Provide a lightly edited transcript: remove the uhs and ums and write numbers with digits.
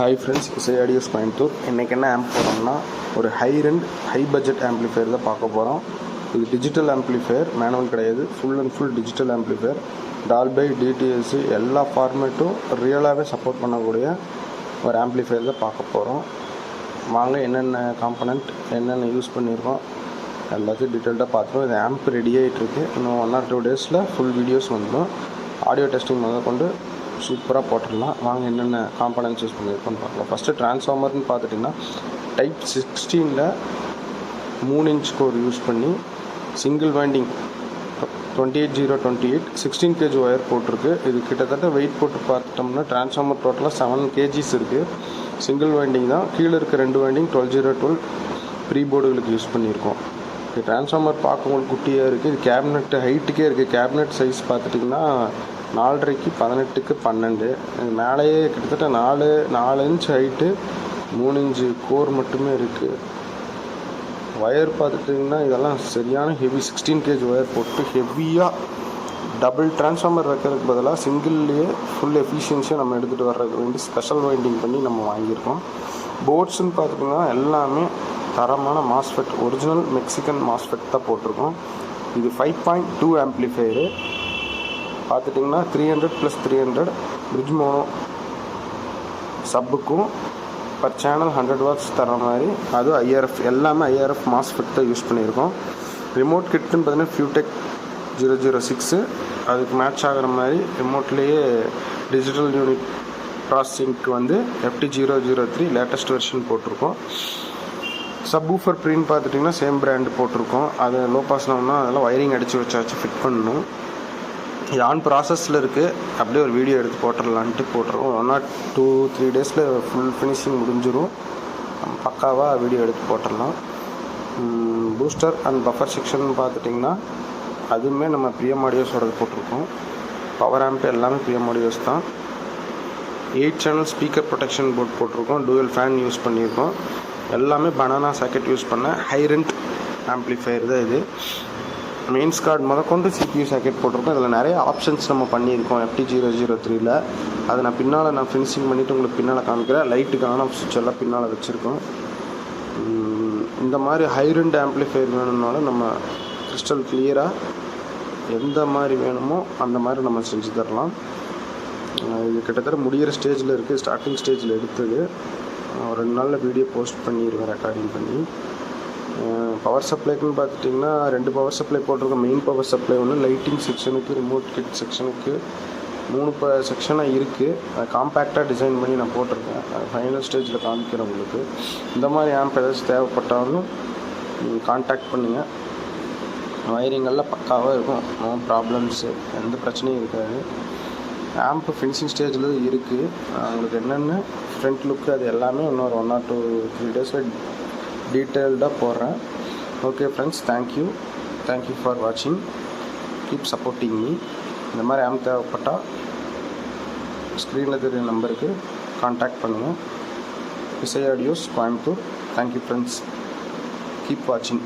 Hi friends, இசை audios Coimbatore. இன்றைக்கி என்ன ஆம்ப் போகிறோம்னா, ஒரு ஹை பட்ஜெட் ஆம்ப்ளிஃபையர் தான் பார்க்க போகிறோம். இது டிஜிட்டல் ஆம்ப்ளிஃபையர், மேனுவல் கிடையாது. Full and full digital amplifier. Dolby, DTS எல்லா ஃபார்மேட்டும் ரியலாகவே சப்போர்ட் பண்ணக்கூடிய ஒரு ஆம்ப்ளிஃபையர் தான் பார்க்க போகிறோம். வாங்க, என்னென்ன காம்பனண்ட் என்னென்ன யூஸ் பண்ணியிருக்கோம் எல்லாத்தையும் டீட்டெயில்டாக பார்த்துருவோம். இது ஆம்ப் ரெடி ஆகிட்டுருக்கு. இன்னும் 1 or 2 days ஃபுல் வீடியோஸ் வந்துடும். ஆடியோ டெஸ்டிங் முதல் கொண்டு சூப்பராக போட்டுடலாம். வாங்க, என்னென்ன காம்பனன்ட்ஸ் யூஸ் பண்ணியிருக்கோன்னு பார்க்கலாம். ஃபஸ்ட்டு ட்ரான்ஸ்ஃபார்மர்னு பார்த்துட்டிங்கன்னா டைப் 16 3 inch கோர் யூஸ் பண்ணி சிங்கிள் வைண்டிங் 28028 16 kg ஒயர் போட்டிருக்கு. இது கிட்டத்தட்ட வெயிட் போட்டு பார்த்துட்டோம்னா ட்ரான்ஸ்ஃபார்மர் டோட்டலாக 7 kgs இருக்குது. சிங்கிள் வைண்டிங் தான். கீழே இருக்க 2 வைண்டிங் 12012 ப்ரீ போர்டுகளுக்கு யூஸ் பண்ணியிருக்கோம். இது ட்ரான்ஸ்ஃபார்மர் பார்க்கும்போது குட்டியாக இருக்குது. இது கேபினெட் ஹைட்டுக்கே இருக்குது. கேபினெட் சைஸ் பார்த்துட்டிங்கன்னா 4.5க்கு 18க்கு 12. மேலேயே கிட்டத்தட்ட 4 inch ஹைட்டு, 3 inch கோர் மட்டுமே இருக்குது. ஒயர் பார்த்துட்டிங்கன்னா இதெல்லாம் சரியான ஹெவி 16 kg ஒயர் போட்டு ஹெவியாக டபுள் ட்ரான்ஸ்ஃபார்மர் வைக்கிறதுக்கு பதிலாக சிங்கிள்லேயே ஃபுல் எஃபிஷியன்சியாக நம்ம எடுத்துகிட்டு வர்றதுக்கு வேண்டி ஸ்பெஷல் வைண்டிங் பண்ணி நம்ம வாங்கியிருக்கோம். போர்ட்ஸ்ன்னு பார்த்துட்டிங்கன்னா எல்லாமே தரமான மாஸ்ஃபெட், ஒரிஜினல் மெக்சிகன் மாஸ்ஃபெட் தான் போட்டிருக்கோம். இது 5.2 ஆம்ப்ளிஃபையரு பார்த்துட்டிங்கன்னா 300+300 பிரிட்ஜ் மோனோ சப்புக்கும் பர் சேனல் 100 watts தர மாதிரி. அதுவும் IRF, எல்லாமே IRF மாஸ்ஃபெட் தான் யூஸ் பண்ணியிருக்கோம். ரிமோட் கிட்டுன்னு பார்த்தீங்கன்னா ஃபியூடெக் 006 அதுக்கு மேட்ச் ஆகிற மாதிரி ரிமோட்லேயே டிஜிட்டல் யூனிட் ப்ராசஸிங்க்கு வந்து FT003 லேட்டஸ்ட் வெர்ஷன் போட்டிருக்கோம். சப்வூஃபர் ப்ரீன்னு பார்த்துட்டிங்கன்னா சேம் பிராண்டு போட்டிருக்கோம். அது லோ பாஸ்னோம்னா அதெல்லாம் ஒயரிங் அடித்து வச்சாச்சு, ஃபிட் பண்ணணும். இது ஆன் ப்ராசஸில் இருக்குது. அப்படியே ஒரு வீடியோ எடுத்து போட்டுடலான்ட்டு போட்டுருவோம். 1 or 2-3 days ஃபுல் ஃபினிஷிங் முடிஞ்சிடும். பக்காவாக வீடியோ எடுத்து போட்டுடலாம். பூஸ்டர் அண்ட் பஃபர் செக்ஷன் பார்த்துட்டிங்கன்னா அதுவுமே நம்ம பிஎம் ஆடியோஸோட போட்டிருக்கோம். பவர் ஆம்ப் எல்லாமே பிஎம் ஆடியோஸ் தான். 8 channel ஸ்பீக்கர் ப்ரொடெக்ஷன் போர்ட் போட்டிருக்கோம். டூயல் ஃபேன் யூஸ் பண்ணியிருக்கோம். எல்லாமே பனானா சாக்கெட் யூஸ் பண்ண ஹைரெண்ட் ஆம்ப்ளிஃபையர் தான் இது. மெயின்ஸ் கார்டு முதற்கொண்டு CPU சாக்கெட் போட்டிருக்கோம். இதில் நிறைய ஆப்ஷன்ஸ் நம்ம பண்ணியிருக்கோம் FT003. அதை நான் பின்னால் ஃபினிஷிங் பண்ணிவிட்டு உங்களுக்கு பின்னால் காமிக்கிறேன். லைட்டுக்கு ஆன் ஆஃப் சுவிட்ச் எல்லாம் பின்னால் வச்சுருக்கோம். இந்த மாதிரி ஹைரெண்ட் ஆம்ப்ளிஃபையர் வேணும்னாலும் நம்ம கிறிஸ்டல் கிளியராக எந்த மாதிரி வேணுமோ அந்த மாதிரி நம்ம செஞ்சு தரலாம். இது கிட்டத்தட்ட முடிகிற ஸ்டேஜில் இருக்குது. ஸ்டார்டிங் ஸ்டேஜில் எடுத்தது. ஒரு 2 நாளில் வீடியோ போஸ்ட் பண்ணிடுவேன், ரெக்கார்டிங் பண்ணி. பவர் சப்ளைக்குன்னு பார்த்துட்டிங்கன்னா 2 பவர் சப்ளை போட்டிருக்கோம். மெயின் பவர் சப்ளை ஒன்று, லைட்டிங் செக்ஷனுக்கு, ரிமோட் கிட் செக்ஷனுக்கு 3 செக்ஷனாக இருக்குது. அதை காம்பேக்டாக டிசைன் பண்ணி நான் போட்டிருக்கேன். ஃபைனல் ஸ்டேஜில் காமிக்கிறேன் உங்களுக்கு. இந்த மாதிரி ஆம்ப் ஏதாச்சும் தேவைப்பட்டாலும் கான்டாக்ட் பண்ணுங்கள். வயரிங்கெல்லாம் பக்காவாக இருக்கும். நோ ப்ராப்ளம்ஸு, எந்த பிரச்சனையும் இருக்காது. ஆம்ப் ஃபினிஷிங் ஸ்டேஜில் இருக்குது. உங்களுக்கு என்னென்ன ஃப்ரண்ட் லுக்கு அது எல்லாமே இன்னொரு 1 or 2-3 days டீட்டெயில்டாக போடுறேன். ஓகே ஃப்ரெண்ட்ஸ், தேங்க்யூ ஃபார் வாட்சிங். Keep supporting me. இந்த மாதிரி ஆம்ப் தேவைப்பட்டால் ஸ்க்ரீனில் தெரியுற நம்பருக்கு கான்டாக்ட் பண்ணுங்கள். இசை audios Coimbatore. Thank you friends, keep வாட்சிங்.